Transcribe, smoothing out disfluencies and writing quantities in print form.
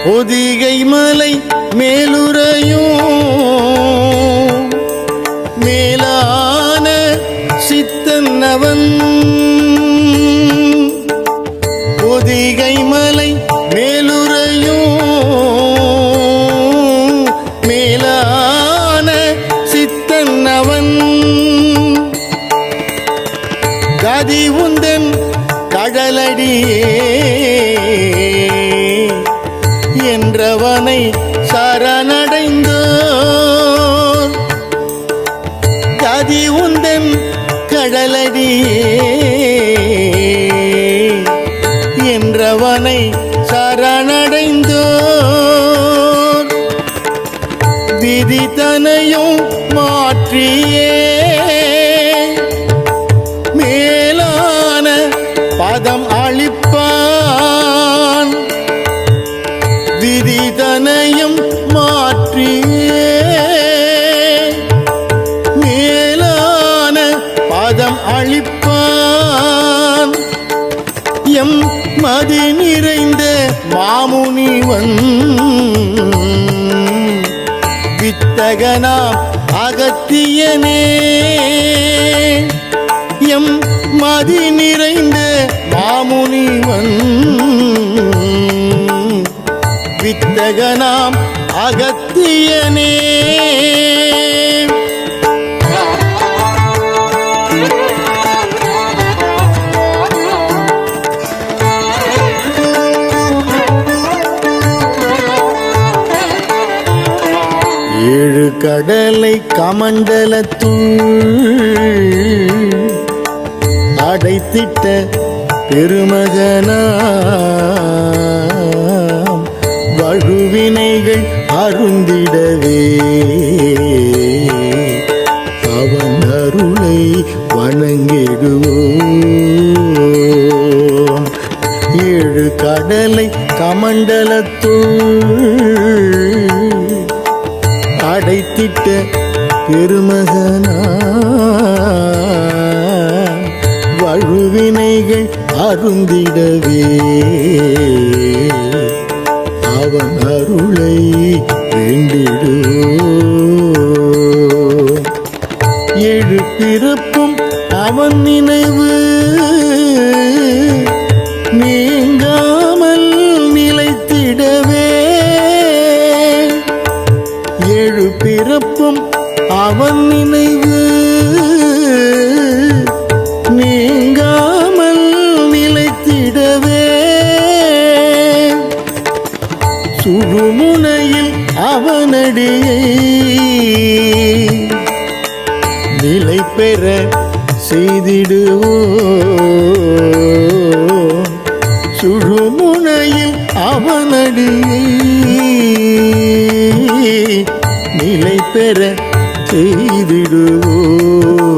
பொதிகை மலை மேலுறையும் மேலான சித்தன்னவன் பொதிகை மலை மேலுறையும் மேலான சித்தன்னவன் கதி உந்தன் கடலடியே என்றவனை சரணடைந்தோர் கதி உந்தன் கடலடியே என்றவனை சரணடைந்தோர் விதி தனையும் மாற்றியே மேலான பதம் அளிப்பான் விதிதனையும் மாற்றியே மேலான பதம் அளிப்பான் எம் மதி நிறைந்த மாமுனிவன் வித்தகனாம் அகத்தியனே எம் மதி நிறைந்த மாமுனிவன் வித்தகனாம் அகத்தியனே ஏழு கடலை கமண்டலத்துள் அடைத்திட்ட பெருமகனாம் வழுவினைகள் அருந்திடவே அவன் அருளை வணங்கிடுவோம். ஏழு கடலை கமண்டலத்துள் அடைத்திட்ட பெருமகனாம் வழுவினைகள் அருந்திடவே அவன் அருளை வேண்டிடுவோம். ஏழு பிறப்பும் அவன் நினைவு நீங்காமல் நிலைத்திடவே ஏழு பிறப்பும் அவன் நினைவு நீங்காமல் நிலைத்திடவே சுழுமுனையில் அவனடியை நிலை பெற செய்திடுவோம். சுழுமுனையில் அவனடியை நிலை பெற செய்திடுவோம்.